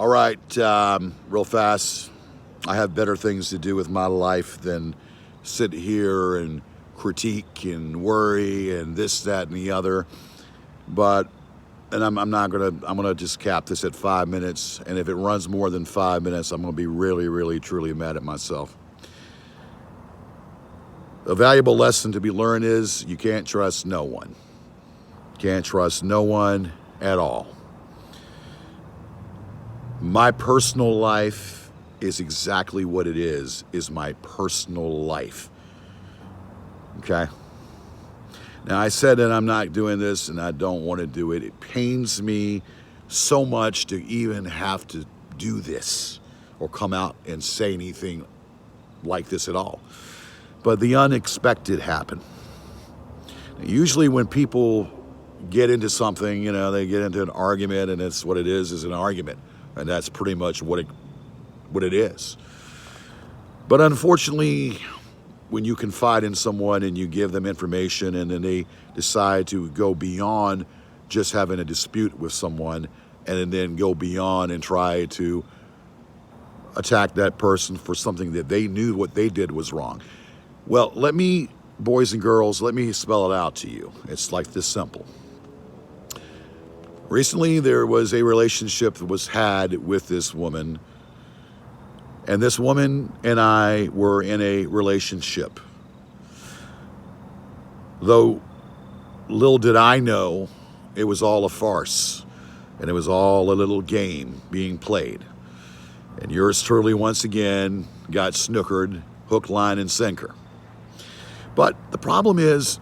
All right, real fast. I have better things to do with my life than sit here and critique and worry and this, that, and the other. But, and I'm gonna just cap this at 5 minutes. And if it runs more than 5 minutes, I'm gonna be really, really, truly mad at myself. A valuable lesson to be learned is you can't trust no one. Can't trust no one at all. My personal life is exactly what it is my personal life. Okay? Now, I said that I'm not doing this and I don't want to do it. It pains me so much to even have to do this or come out and say anything like this at all. But the unexpected happened. Usually when people get into something, they get into an argument, and it's what it is an argument. And that's pretty much what it is. But unfortunately, when you confide in someone and you give them information and then they decide to go beyond just having a dispute with someone and then go beyond and try to attack that person for something that they knew what they did was wrong. Well, boys and girls, let me spell it out to you. It's like this simple. Recently, there was a relationship that was had with this woman, and this woman and I were in a relationship. Though little did I know, it was all a farce, and it was all a little game being played. And yours truly, once again, got snookered, hook, line, and sinker. But the problem is,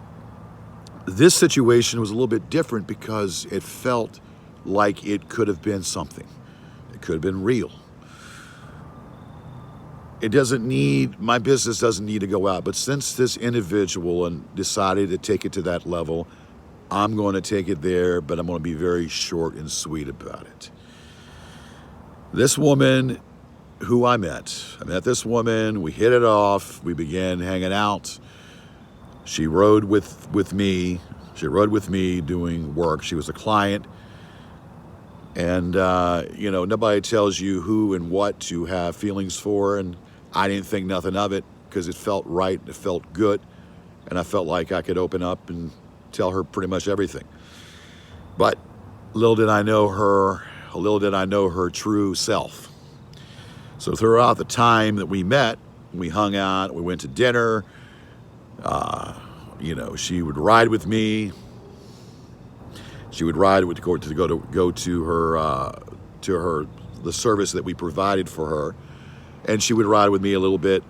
this situation was a little bit different because it felt like it could have been something. It could have been real. My business doesn't need to go out. But since this individual decided to take it to that level, I'm going to take it there, but I'm going to be very short and sweet about it. This woman who I met this woman, we hit it off, we began hanging out. She rode with me doing work. She was a client. And, nobody tells you who and what to have feelings for. And I didn't think nothing of it because it felt right and it felt good. And I felt like I could open up and tell her pretty much everything. But little did I know her true self. So throughout the time that we met, we hung out, we went to dinner. She would ride with me. She would ride to go to her the service that we provided for her, and she would ride with me a little bit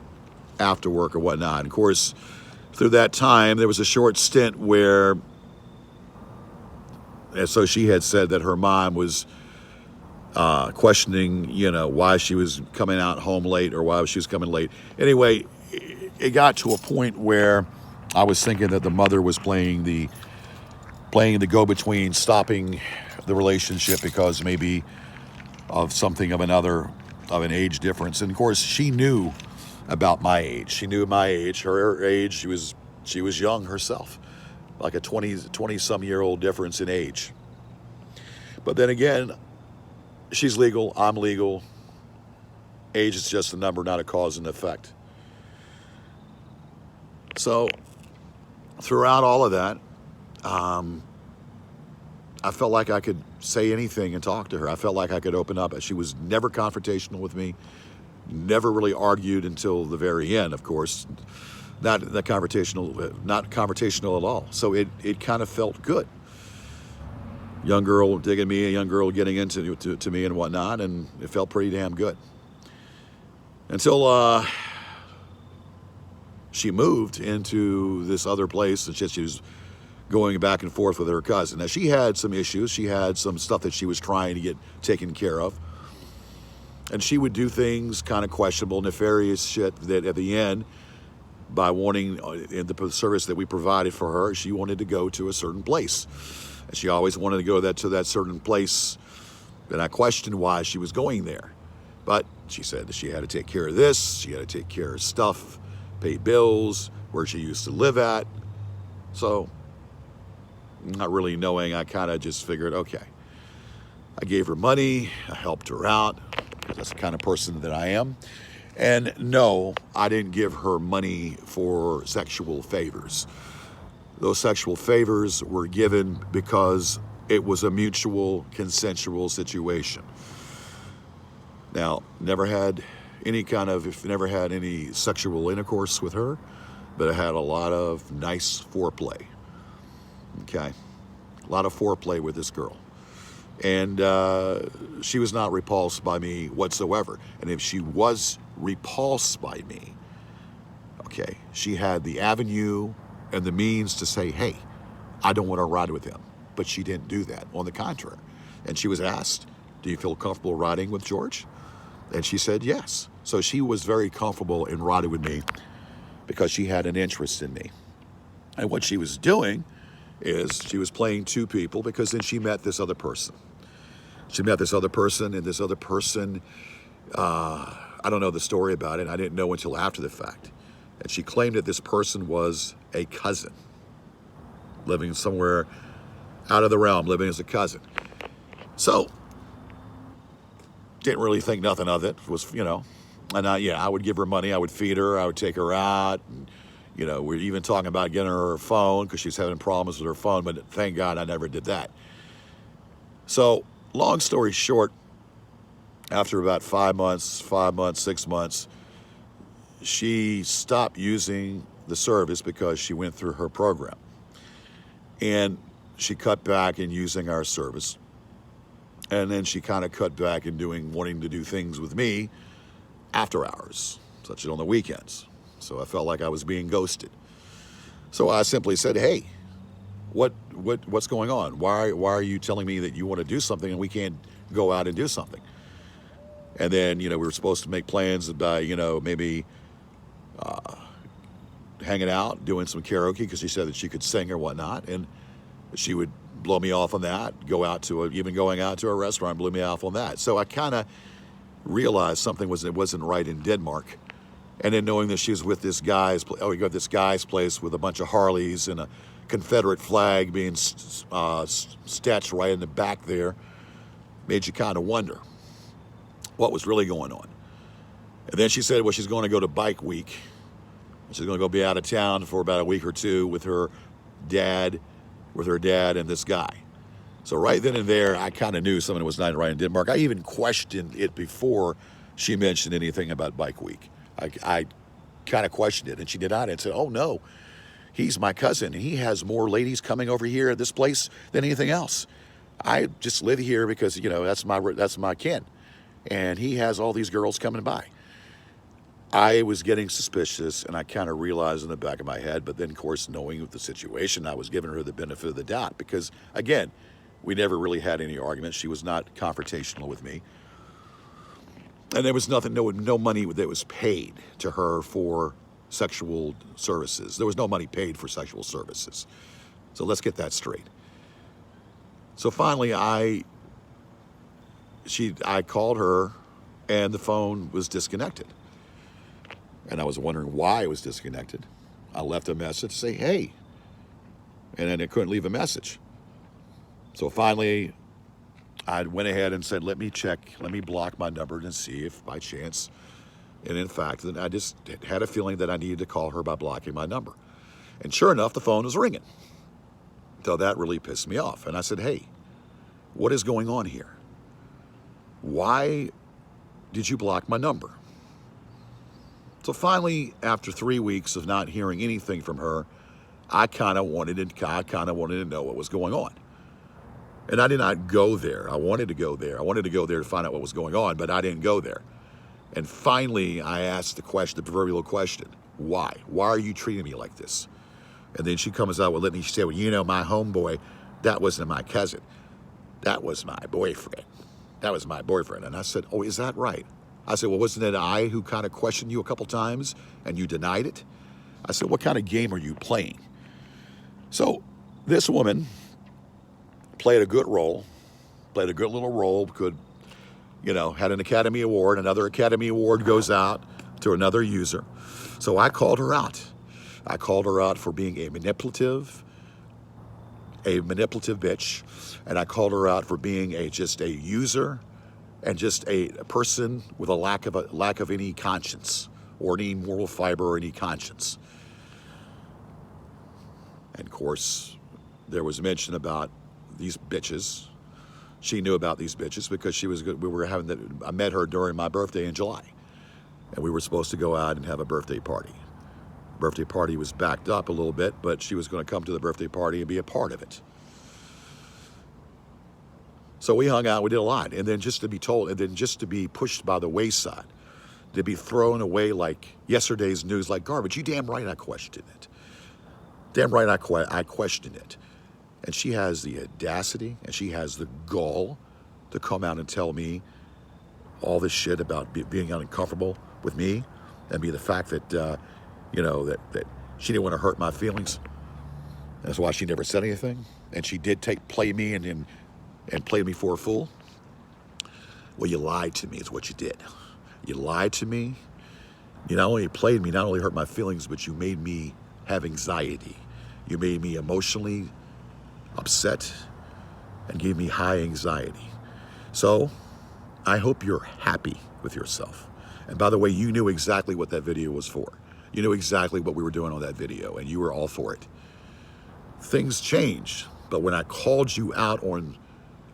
after work or whatnot. And of course, through that time, there was a short stint where, and so she had said that her mom was questioning, why she was coming out home late or why she was coming late. Anyway, it got to a point where I was thinking that the mother was playing the go-between, stopping the relationship because maybe of something of an age difference. And of course, she knew about my age. She knew my age, her age. She was young herself, like a 20-some-year-old difference in age. But then again, she's legal, I'm legal. Age is just a number, not a cause and effect. So throughout all of that, I felt like I could say anything and talk to her. I felt like I could open up. She was never confrontational with me, never really argued until the very end, of course. Not confrontational at all. So it kind of felt good. Young girl digging me, a young girl getting into to me and whatnot, and it felt pretty damn good. Until she moved into this other place, and she was going back and forth with her cousin. Now, she had some issues. She had some stuff that she was trying to get taken care of. And she would do things kind of questionable, nefarious shit that at the end, by wanting in the service that we provided for her, she wanted to go to a certain place. And she always wanted to go to that certain place. And I questioned why she was going there. But she said that she had to take care of this, she had to take care of stuff, pay bills, where she used to live at. So, not really knowing, I kind of just figured, okay. I gave her money. I helped her out, because that's the kind of person that I am. And no, I didn't give her money for sexual favors. Those sexual favors were given because it was a mutual, consensual situation. Now, never had any sexual intercourse with her, but I had a lot of nice foreplay. Okay, a lot of foreplay with this girl. And she was not repulsed by me whatsoever. And if she was repulsed by me, okay, she had the avenue and the means to say, hey, I don't want to ride with him. But she didn't do that. On the contrary. And she was asked, do you feel comfortable riding with George? And she said yes. So she was very comfortable in riding with me because she had an interest in me. And what she was doing is she was playing two people, because then she met this other person. She met this other person, and this other person, I don't know the story about it. I didn't know until after the fact. And she claimed that this person was a cousin, living somewhere out of the realm, living as a cousin. So, didn't really think nothing of it. And I would give her money. I would feed her. I would take her out. And, we're even talking about getting her phone, because she's having problems with her phone, but thank God I never did that. So, long story short, after about 5 months, 6 months, she stopped using the service because she went through her program. And she cut back in using our service. And then she kind of cut back in wanting to do things with me after hours, such as on the weekends. So I felt like I was being ghosted. So I simply said, hey, what's going on? Why are you telling me that you want to do something and we can't go out and do something? And then, we were supposed to make plans about, maybe hanging out, doing some karaoke, because she said that she could sing or whatnot. And she would blow me off on that, even going out to a restaurant, blew me off on that. So I kind of realized something wasn't right in Denmark. And then knowing that she was with this guy's place with a bunch of Harleys and a Confederate flag being stitched right in the back there, made you kind of wonder what was really going on. And then she said, well, she's going to go to Bike Week. She's going to go be out of town for about a week or two with her dad and this guy. So right then and there, I kind of knew something was not right in Denmark. I even questioned it before she mentioned anything about Bike Week. I kind of questioned it, and she did not. And said, oh, no, he's my cousin, and he has more ladies coming over here at this place than anything else. I just live here because, that's my kin, and he has all these girls coming by. I was getting suspicious, and I kind of realized in the back of my head, but then, of course, knowing the situation, I was giving her the benefit of the doubt because, again, we never really had any arguments. She was not confrontational with me. And there was no money that was paid to her for sexual services. There was no money paid for sexual services. So let's get that straight. So finally, I called her, and the phone was disconnected. And I was wondering why it was disconnected. I left a message to say, hey. And then I couldn't leave a message. So finally, I went ahead and said, let me block my number and see if by chance. And in fact, I just had a feeling that I needed to call her by blocking my number. And sure enough, the phone was ringing. So that really pissed me off. And I said, hey, what is going on here? Why did you block my number? So finally, after 3 weeks of not hearing anything from her, I kind of wanted to know what was going on. And I did not go there. I wanted to go there. I wanted to go there to find out what was going on, but I didn't go there. And finally, I asked the proverbial question, why? Why are you treating me like this? And then she comes out with, she said, well, my homeboy, that wasn't my cousin. That was my boyfriend. That was my boyfriend. And I said, oh, is that right? I said, well, wasn't it I who kind of questioned you a couple times and you denied it? I said, what kind of game are you playing? So this woman played a good little role, had an Academy Award. Another Academy Award goes out to another user. So I called her out. I called her out for being a manipulative, a manipulative bitch, and I called her out for being just a user and just a person with a lack of any conscience or any moral fiber or any conscience. And of course, there was mention about these bitches. She knew about these bitches because she was good. I met her during my birthday in July, and we were supposed to go out and have a birthday party. Birthday party was backed up a little bit, but she was going to come to the birthday party and be a part of it. So we hung out, we did a lot, and then just to be told, and then just to be pushed by the wayside, to be thrown away like yesterday's news, like garbage. You damn right I questioned it. Damn right I questioned it. And she has the audacity and she has the gall to come out and tell me all this shit about being uncomfortable with me, and be the fact that, that she didn't want to hurt my feelings. That's why she never said anything. And she did play me and play me for a fool. Well, you lied to me is what you did. You lied to me. You not only played me, not only hurt my feelings, but you made me have anxiety. You made me emotionally upset and gave me high anxiety. So I hope you're happy with yourself. And by the way, you knew exactly what that video was for. You knew exactly what we were doing on that video, and you were all for it. Things change, but when I called you out on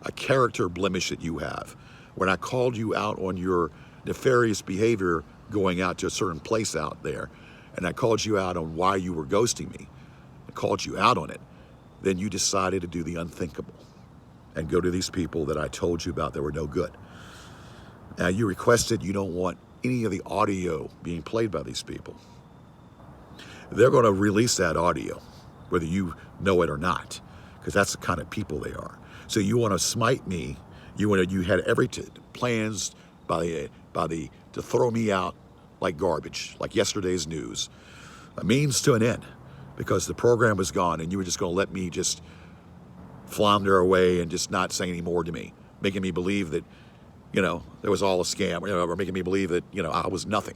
a character blemish that you have, when I called you out on your nefarious behavior going out to a certain place out there, and I called you out on why you were ghosting me, I called you out on it, then you decided to do the unthinkable and go to these people that I told you about that were no good. Now, you requested you don't want any of the audio being played by these people. They're going to release that audio, whether you know it or not, because that's the kind of people they are. So you want to smite me. You had every plans to throw me out like garbage, like yesterday's news. A means to an end, because the program was gone, and you were just going to let me just flounder away and just not say any more to me, making me believe that, there was all a scam, or making me believe that, I was nothing.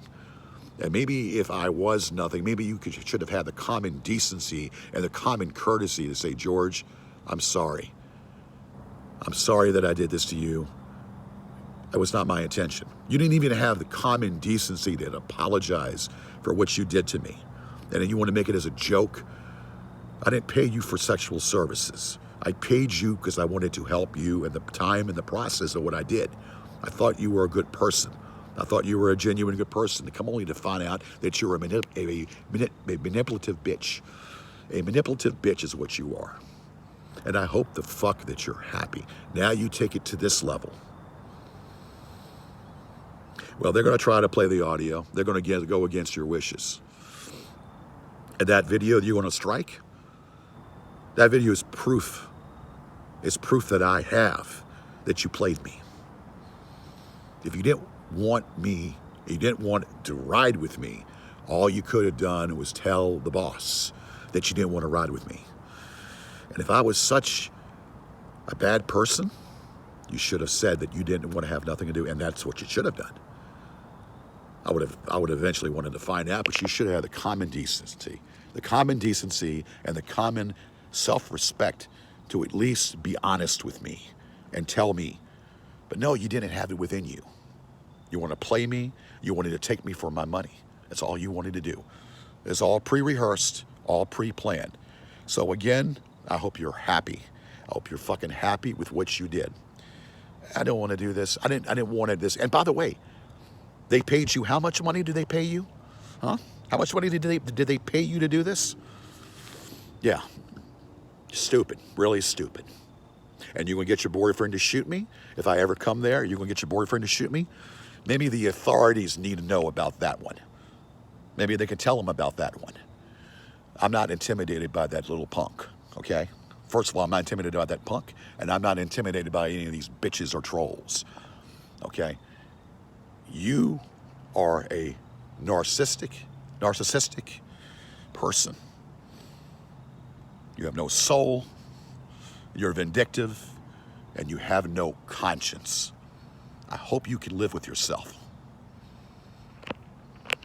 And maybe if I was nothing, maybe you should have had the common decency and the common courtesy to say, George, I'm sorry. I'm sorry that I did this to you. That was not my intention. You didn't even have the common decency to apologize for what you did to me. And then you want to make it as a joke. I didn't pay you for sexual services. I paid you because I wanted to help you in the time and the process of what I did. I thought you were a good person. I thought you were a genuine good person, to come only to find out that you're a manipulative bitch. A manipulative bitch is what you are. And I hope the fuck that you're happy. Now you take it to this level. Well, they're going to try to play the audio. They're going to go against your wishes. And that video that you want to strike, that video is proof. It's proof that I have that you played me. If you didn't want me, you didn't want to ride with me, all you could have done was tell the boss that you didn't want to ride with me. And if I was such a bad person, you should have said that you didn't want to have nothing to do, and that's what you should have done. I would have eventually wanted to find out, but you should have had the common decency and the common self-respect to at least be honest with me and tell me. But no, you didn't have it within you. You want to play me. You wanted to take me for my money. That's all you wanted to do. It's all pre-rehearsed, all pre-planned. So again, I hope you're happy. I hope you're fucking happy with what you did. I don't want to do this. I didn't want this. And by the way, they paid you. How much money did they pay you? Huh? How much money did they pay you to do this? Yeah. Stupid. Really stupid. And you gonna get your boyfriend to shoot me? If I ever come there, you gonna get your boyfriend to shoot me? Maybe the authorities need to know about that one. Maybe they can tell them about that one. I'm not intimidated by that little punk, okay? First of all, I'm not intimidated by that punk, and I'm not intimidated by any of these bitches or trolls, okay? You are a narcissistic person. You have no soul, you're vindictive, and you have no conscience. I hope you can live with yourself.